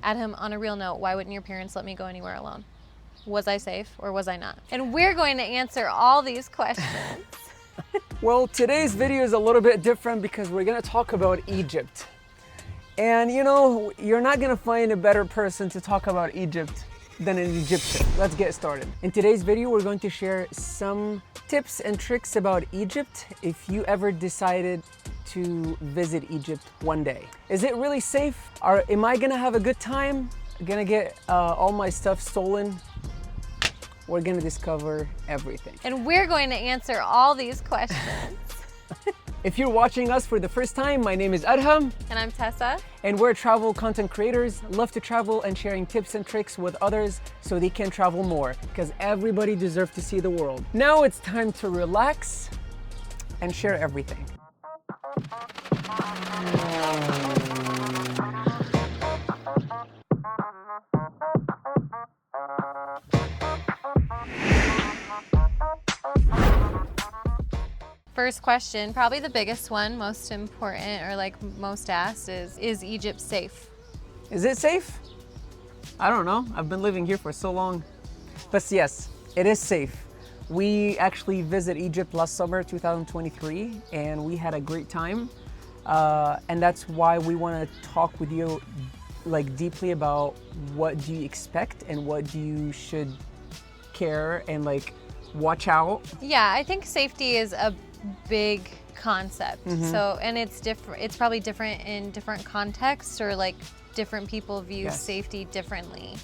Adam, on a real note, why wouldn't your parents let me go anywhere alone? Was I safe or was I not? And we're going to answer all these questions. Well, today's video is a little bit different because we're gonna talk about Egypt. And you know, you're not gonna find a better person to talk about Egypt than an Egyptian. Let's get started. In today's video, we're going to share some tips and tricks about Egypt if you ever decided to visit Egypt one day. Is it really safe? Am I gonna have a good time? Gonna get all my stuff stolen? We're gonna discover everything. And we're going to answer all these questions. If you're watching us for the first time, my name is Adham. And I'm Tessa. And we're travel content creators, love to travel and sharing tips and tricks with others so they can travel more, because everybody deserves to see the world. Now it's time to relax and share everything. First question, probably the biggest one, most important, or like most asked is Egypt safe? Is it safe? I don't know. I've been living here for so long. But yes, it is safe. We actually visited Egypt last summer, 2023, and we had a great time. And that's why we want to talk with you like deeply about what do you expect and what do you should care and like watch out. Yeah, I think safety is a big concept. So, and it's different. It's probably different in different contexts, or like different people view safety differently.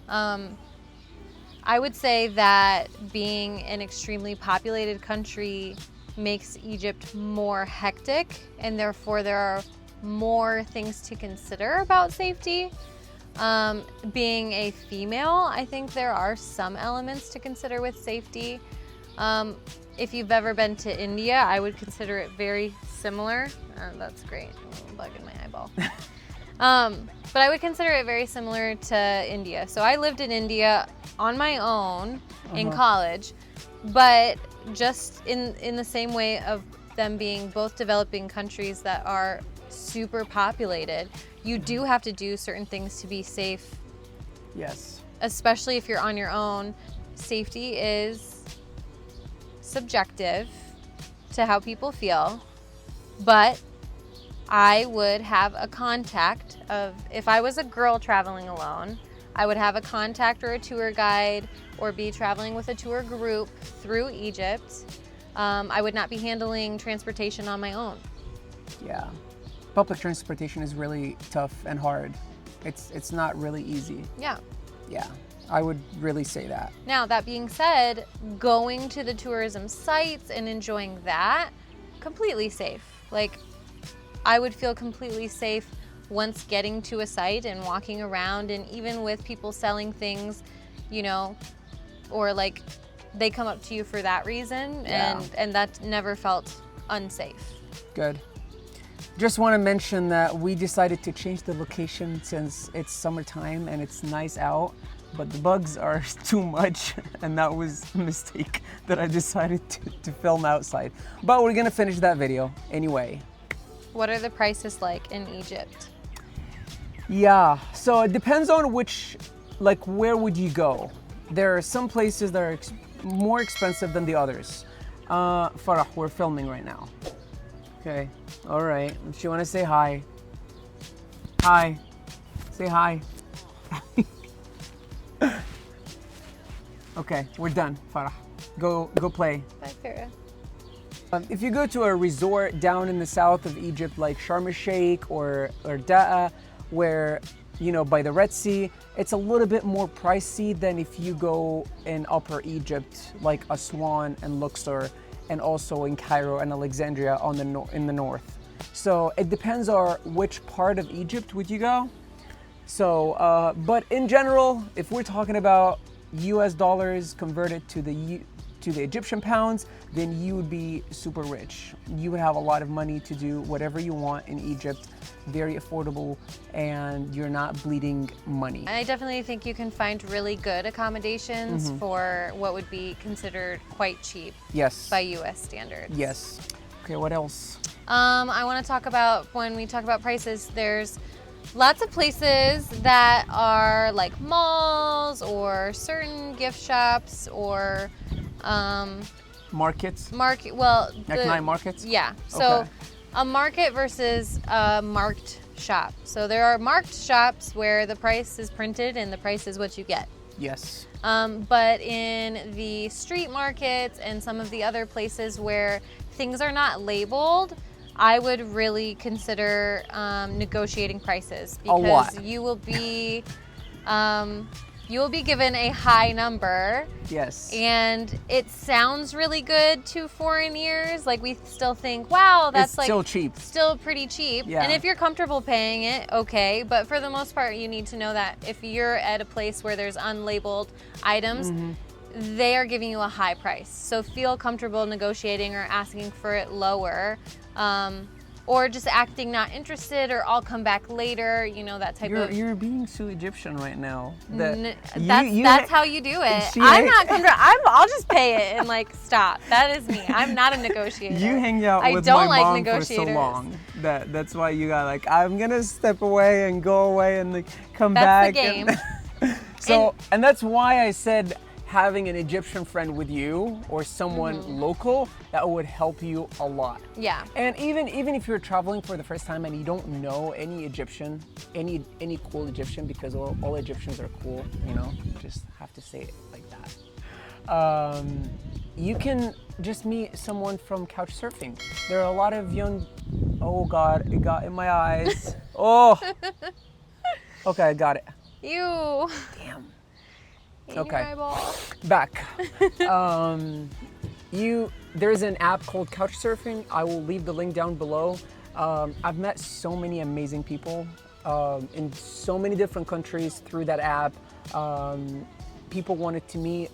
I would say that being an extremely populated country makes Egypt more hectic, and therefore there are more things to consider about safety. Being a female, I think there are some elements to consider with safety. If you've ever been to India, I would consider it very similar. That's great, a little bug in my eyeball. But I would consider it very similar to India. So I lived in India on my own in college, but just in the same way of them being both developing countries that are super populated, you do have to do certain things to be safe. Yes. Especially if you're on your own. Safety is subjective to how people feel, but I would have a contact of, if I was a girl traveling alone, I would have a contact or a tour guide or be traveling with a tour group through Egypt. I would not be handling transportation on my own. Yeah. Public transportation is really tough and hard. It's not really easy. Yeah. Yeah, I would really say that. Now, that being said, going to the tourism sites and enjoying that, completely safe. Like, I would feel completely safe once getting to a site and walking around, and even with people selling things, you know, or like they come up to you for that reason, and that never felt unsafe. Good. Just want to mention that we decided to change the location since it's summertime and it's nice out, but the bugs are too much, and that was a mistake that I decided to film outside. But we're gonna finish that video anyway. What are the prices like in Egypt? Yeah, so it depends on which, like where would you go? There are some places that are more expensive than the others. Farah, we're filming right now. Okay, all right. If you want to say hi. Hi. Say hi. Okay, we're done, Farah. Go play. Bye, Farah. If you go to a resort down in the south of Egypt, like Sharm el-Sheikh or Da'a, where, you know, by the Red Sea, it's a little bit more pricey than if you go in Upper Egypt, like Aswan and Luxor, and also in Cairo and Alexandria in the north. So it depends on which part of Egypt would you go. So, but in general, if we're talking about US dollars converted to the Egyptian pounds, then you would be super rich. You would have a lot of money to do whatever you want in Egypt, very affordable, and you're not bleeding money. I definitely think you can find really good accommodations for what would be considered quite cheap. Yes. By US standards. Yes. Okay, what else? I want to talk about, when we talk about prices, there's Lots of places that are like malls or certain gift shops or Markets? market. Well, Like night markets? yeah. So Okay. a market versus a marked shop. So there are marked shops where the price is printed and the price is what you get. Yes. But in the street markets and some of the other places where things are not labeled, I would really consider negotiating prices because lot. you will be given a high number. Yes. And it sounds really good to foreign ears. Like we still think, wow, that's It's like still cheap. still pretty cheap. Yeah. And if you're comfortable paying it, okay. But for the most part, you need to know that if you're at a place where there's unlabeled items, they are giving you a high price. So feel comfortable negotiating or asking for it lower. Or just acting not interested, or I'll come back later, you know, that type of. You're being so Egyptian right now. That's how you do it. She I'm ain't- not comfortable. I'll just pay it and like stop. That is me. I'm not a negotiator. You hang out I with don't my like mom for so negotiators. long that's why you got like, I'm gonna step away and go away and like come That's back. the game. And that's why I said having an Egyptian friend with you or someone local, that would help you a lot. Yeah. And even if you're traveling for the first time and you don't know any Egyptian, any cool Egyptian, because all Egyptians are cool, you know, you just have to say it like that. You can just meet someone from couch surfing. There are a lot of young, oh God, it got in my eyes. Oh. Okay, I got it. You. Damn. In Okay. your eyeball. Back. There's an app called Couchsurfing. I will leave the link down below. I've met so many amazing people in so many different countries through that app. People wanted to meet,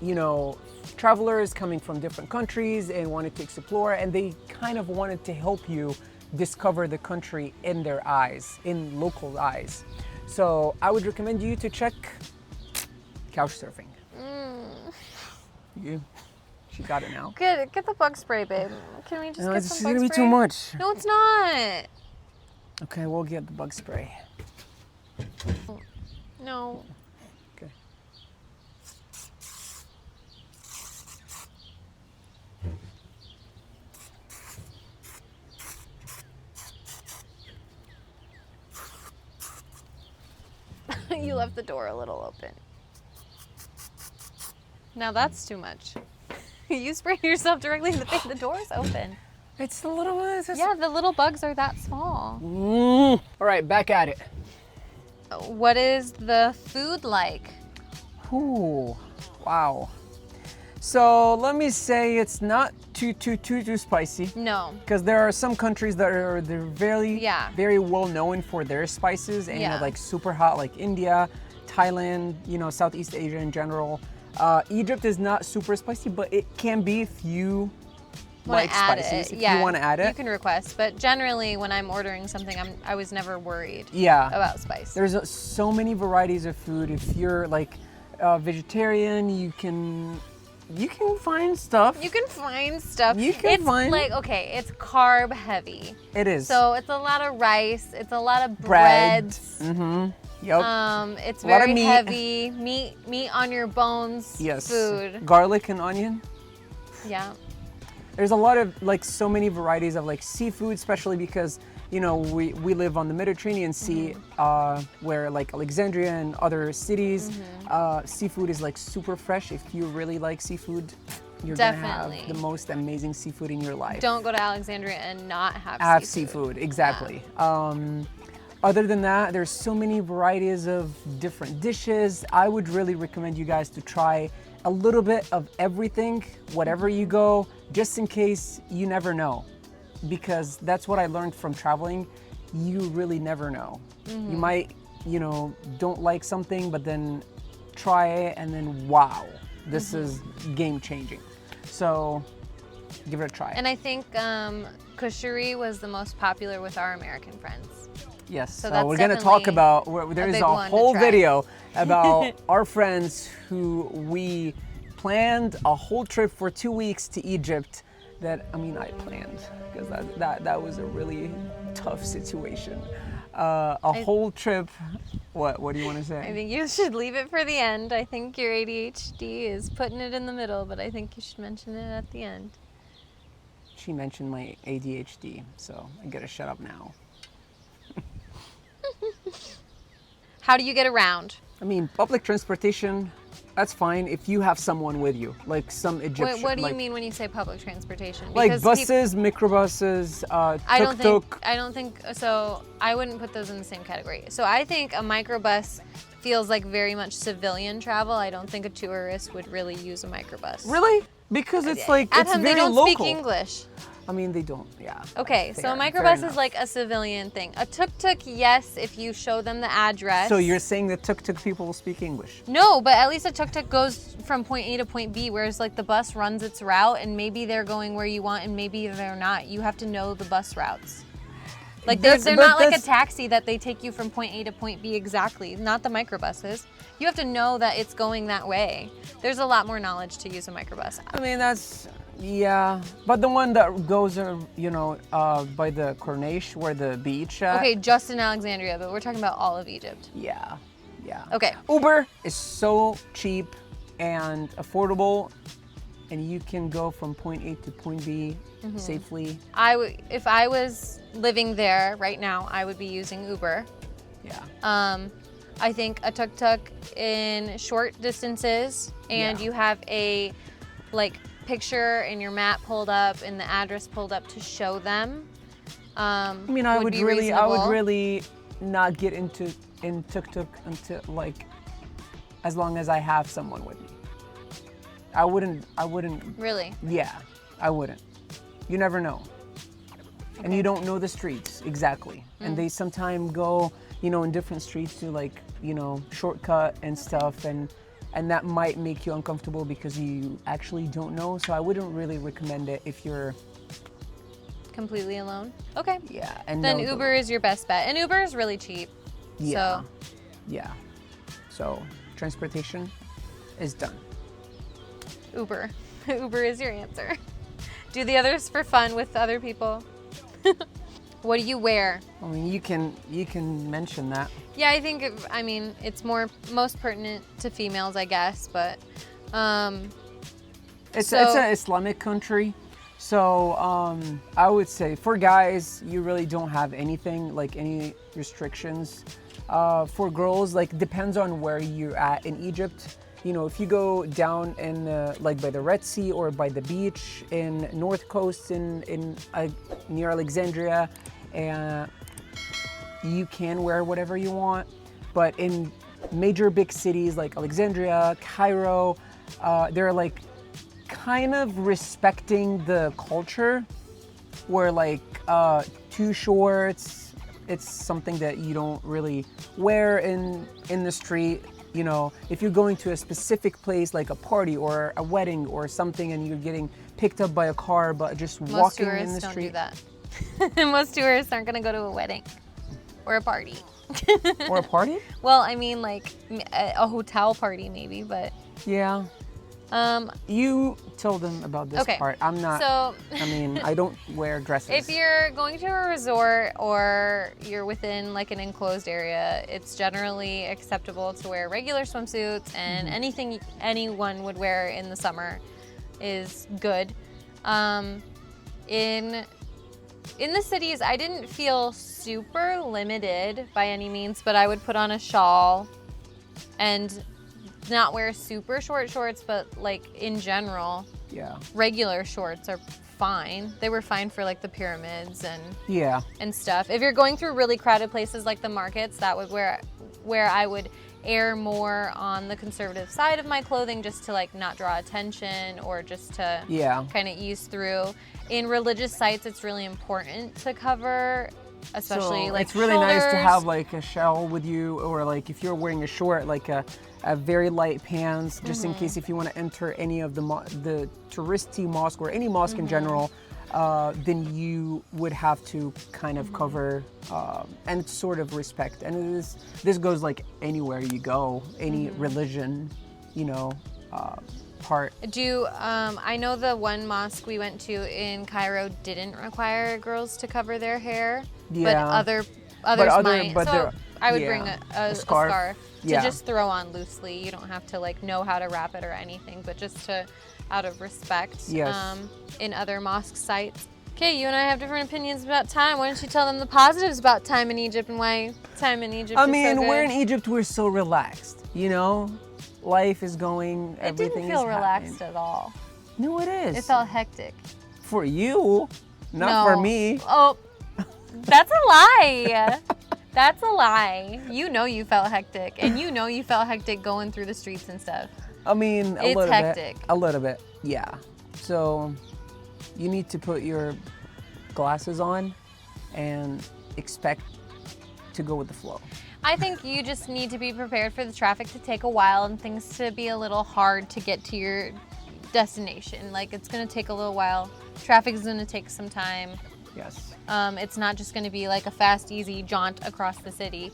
you know, travelers coming from different countries and wanted to explore, and they kind of wanted to help you discover the country in their eyes, in local eyes. So I would recommend you to check Couchsurfing. She got it now. Get the bug spray, babe. Can we just No, get this is some bug gonna be spray? too much. No, it's not. Okay, we'll get the bug spray. No. Okay. You left the door a little open. Now that's too much. You sprayed yourself directly in the face. The door's open. It's a little bit. Yeah, the little bugs are that small. All right, back at it. What is the food like? Ooh, wow. So let me say it's not too spicy. No. Because there are some countries that they're very well known for their spices and Yeah. like super hot, like India, Thailand, you know, Southeast Asia in general. Egypt is not super spicy, but it can be if you Wanna like add spices. it. If Yeah, you want to add you it. can request, but generally when I'm ordering something, I was never worried Yeah. about spice. There's so many varieties of food. If you're like vegetarian, you can find stuff. You can find stuff. You can it's find- like, okay, it's carb heavy. It is. So it's a lot of rice, it's a lot of bread. breads. Yep. It's A lot of very meat. heavy. Meat on your bones. Yes. Food. Garlic and onion. Yeah. There's a lot of like so many varieties of like seafood, especially because you know we live on the Mediterranean Sea, where like Alexandria and other cities, seafood is like super fresh. If you really like seafood, you're gonna Definitely. have the most amazing seafood in your life. Don't go to Alexandria and not have Have seafood. seafood, exactly. Other than that, there's so many varieties of different dishes. I would really recommend you guys to try a little bit of everything, whatever you go, just in case you never know. Because that's what I learned from traveling. You really never know. You might, you know, don't like something, but then try it and then wow, this is game changing. So give it a try. And I think kushari was the most popular with our American friends. Yes, So so that's we're gonna talk definitely about, there's big a one to whole try. video about our friends who we planned a whole trip for 2 weeks to Egypt that, I mean, I planned because that was a really tough situation. a whole trip. What do you want to say? I think you should leave it for the end. I think your ADHD is putting it in the middle, but I think you should mention it at the end. She mentioned my ADHD, so I gotta shut up now. How do you get around? I mean, public transportation, that's fine if you have someone with you, like some Egyptian. What do you mean when you say public transportation? Like Because buses, microbuses, tuk-tuk. I don't think so. I wouldn't put those in the same category. So I think a microbus feels like very much civilian travel. I don't think a tourist would really use a microbus. Really? Because it's like, At it's home, very they don't local. speak English. I mean, they don't, yeah. Okay, so a Fair microbus is enough. like a civilian thing. A tuk-tuk, yes, if you show them the address. So you're saying that tuk-tuk people speak English? No, but at least a tuk-tuk goes from point A to point B, whereas like the bus runs its route and maybe they're going where you want and maybe they're not. You have to know the bus routes. Like they're not like a taxi that they take you from point A to point B exactly, not the microbuses. You have to know that it's going that way. There's a lot more knowledge to use a microbus. I mean, that's, yeah. But the one that goes, you know, by the Corniche, where the beach at. Okay, just in Alexandria, but we're talking about all of Egypt. Yeah, yeah. Okay. Uber is so cheap and affordable, and you can go from point A to point B safely. If I was living there right now, I would be using Uber. Yeah. I think a tuk-tuk in short distances and Yeah. you have a like picture and your map pulled up and the address pulled up to show them. I mean, I would be really reasonable. not get in tuk-tuk until like, as long as I have someone with me. I wouldn't, Really? yeah, I wouldn't. You never know. And Okay. you don't know the streets exactly. And they sometimes go, you know, in different streets to like, you know, shortcut and stuff, and that might make you uncomfortable because you actually don't know. So I wouldn't really recommend it if you're, Completely alone? Okay. yeah. And Then know the- Uber is your best bet. And Uber is really cheap. Yeah. So Yeah. So transportation is done. Uber. Uber is your answer. Do the others for fun with other people. What do you wear? I mean, you can mention that. Yeah, I think it's most pertinent to females, I guess, but It's an Islamic country, so I would say for guys, you really don't have anything like any restrictions. For girls, like depends on where you're at in Egypt. You know, if you go down in like by the Red Sea or by the beach in North Coast in near Alexandria, and you can wear whatever you want. But in major big cities like Alexandria, Cairo, they're like kind of respecting the culture, where like too shorts, it's something that you don't really wear in the street. You know, if you're going to a specific place like a party or a wedding or something and you're getting picked up by a car, but just most walking in tourists the don't street. do that. Most tourists aren't going to go to a wedding or a party. Or a party? Well, I mean like a hotel party maybe, but Yeah. You tell them about this Okay, part. I'm not, so I mean, I don't wear dresses. if you're going to a resort or you're within like an enclosed area, it's generally acceptable to wear regular swimsuits, and anything anyone would wear in the summer is good. In the cities, I didn't feel super limited by any means, but I would put on a shawl and not wear super short shorts, but like in general, Yeah. regular shorts are fine. They were fine for like the pyramids Yeah. and stuff. If you're going through really crowded places like the markets, that would where I would err more on the conservative side of my clothing, just to like not draw attention or just to Yeah. kind of ease through. In religious sites, it's really important to cover, especially So like it's really nice to shoulders. have like a shawl with you, or like if you're wearing a short, like a very light pants, just in case if you want to enter any of the touristy mosque or any mosque in general, then you would have to kind of cover and sort of respect. And this goes like anywhere you go, any religion, you know, part. I know the one mosque we went to in Cairo didn't require girls to cover their hair, but Yeah. Others might. but So they're- I would yeah, bring a scarf. scarf to Yeah. just throw on loosely. You don't have to like know how to wrap it or anything, but just to, out of respect. Yes. In other mosque sites. Okay, you and I have different opinions about time. Why don't you tell them the positives about time in Egypt and why time in Egypt I is mean, so good? we're in Egypt, we're so relaxed, you know? Life is going, It didn't everything feel is relaxed happening. at all. No, it is. It felt hectic. For you, not for No. me. Oh, that's a lie. That's a lie. You know you felt hectic, and you know you felt hectic going through the streets and stuff. I mean, a It's little hectic. bit. A little bit, yeah. So you need to put your glasses on and expect to go with the flow. I think you just need to be prepared for the traffic to take a while and things to be a little hard to get to your destination. Like, it's going to take a little while. Traffic is going to take some time. Yes. It's not just going to be like a fast, easy jaunt across the city.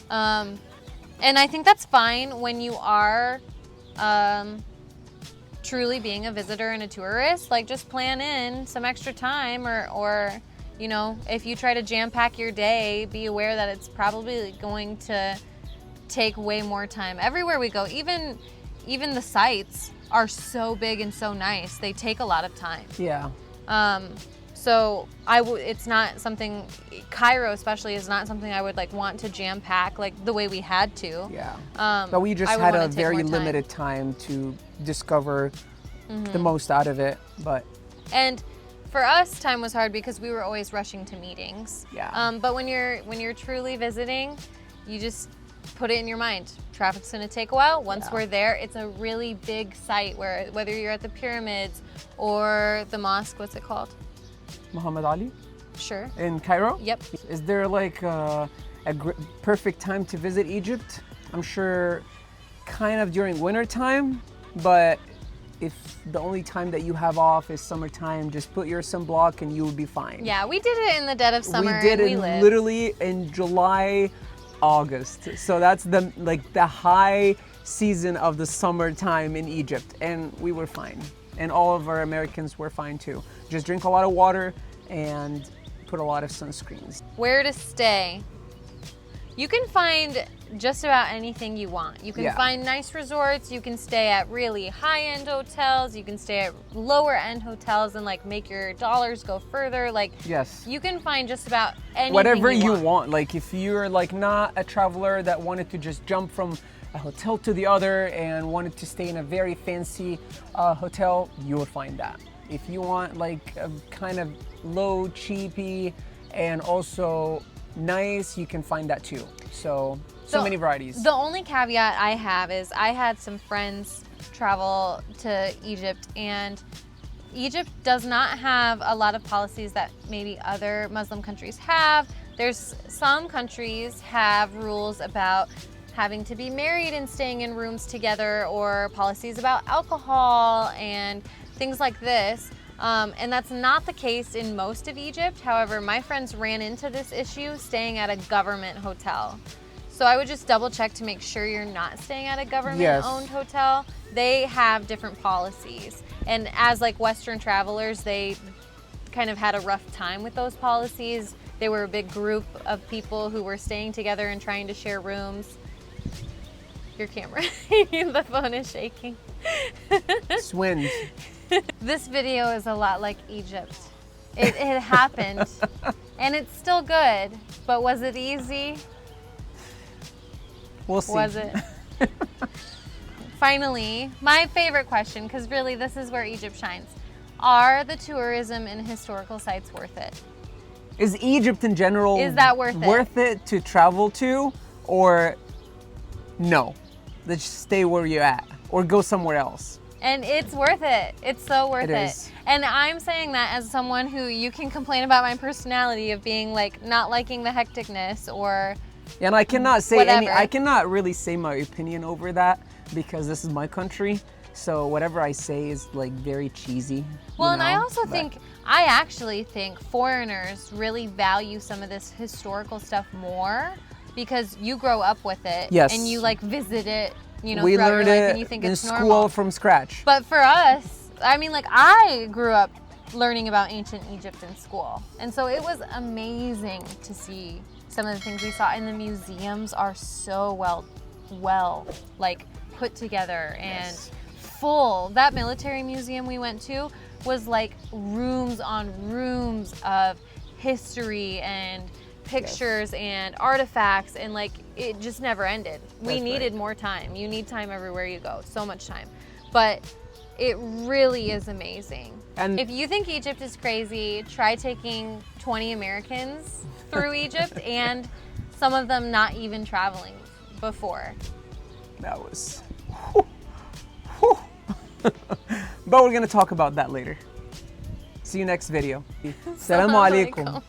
And I think that's fine when you are truly being a visitor and a tourist. Like, just plan in some extra time or you know, if you try to jam pack your day, be aware that it's probably going to take way more time. Everywhere we go, even the sites are so big and so nice. They take a lot of time. Yeah. So it's not something, Cairo especially is not something I would like want to jam pack like the way we had to. Yeah. Um, But we just I would had wanna a take very more time. limited time to discover the most out of it. But And for us, time was hard because we were always rushing to meetings. Yeah. But when you're truly visiting, you just put it in your mind. Traffic's gonna take a while. Once Yeah. we're there, it's a really big site where whether you're at the pyramids or the mosque, what's it called? Muhammad Ali Sure. in Cairo? Yep. Is there like a perfect time to visit Egypt? I'm sure kind of during winter time, but if the only time that you have off is summertime, just put your sunblock and you will be fine. Yeah, we did it in the dead of summer. We did and it we lived. literally in July, August. So that's the high season of the summertime in Egypt, and we were fine. And all of our Americans were fine too. Just drink a lot of water and put a lot of sunscreens. Where to stay. You can find just about anything you want. You can Yeah. find nice resorts, you can stay at really high-end hotels, you can stay at lower-end hotels and like make your dollars go further. Like, Yes. you can find just about anything Whatever you you want. Like if you're like not a traveler that wanted to just jump from a hotel to the other and wanted to stay in a very fancy hotel, you will find that. If you want like a kind of low, cheapy, and also nice, you can find that too. So many varieties. The only caveat I have is I had some friends travel to Egypt, and Egypt does not have a lot of policies that maybe other Muslim countries have. There's some countries have rules about having to be married and staying in rooms together, or policies about alcohol and things like this. And that's not the case in most of Egypt. However, my friends ran into this issue staying at a government hotel. So I would just double check to make sure you're not staying at a government-owned hotel. They have different policies. And as like Western travelers, they kind of had a rough time with those policies. They were a big group of people who were staying together and trying to share rooms. Your camera, the phone is shaking. Swins. This video is a lot like Egypt. It happened, and it's still good, but was it easy? We'll see. Was it? Finally, my favorite question, because really this is where Egypt shines. Are the tourism and historical sites worth it? Is Egypt in general Is that worth it? to travel to, or no? Let's just stay where you're at or go somewhere else. And it's worth it. It's so worth It it. is. And I'm saying that as someone who, you can complain about my personality of being like not liking the hecticness or And I cannot say whatever. I cannot really say my opinion over that because this is my country. So whatever I say is like very cheesy. Well, you and I know? also But I actually think foreigners really value some of this historical stuff more because you grow up with it. Yes. And you like visit it, you know, we throughout your learned life it and you think in it's school normal. from scratch. But for us, I mean, like I grew up learning about ancient Egypt in school. And so it was amazing to see some of the things we saw. And the museums are so well like put together and full. That military museum we went to was like rooms on rooms of history and pictures and artifacts, and like it just never ended. We needed more time. You need time everywhere you go, so much time. But it really is amazing. And if you think Egypt is crazy, try taking 20 Americans through Egypt and some of them not even traveling before. That was whew. But we're gonna talk about that later. See you next video. Assalamu alaikum.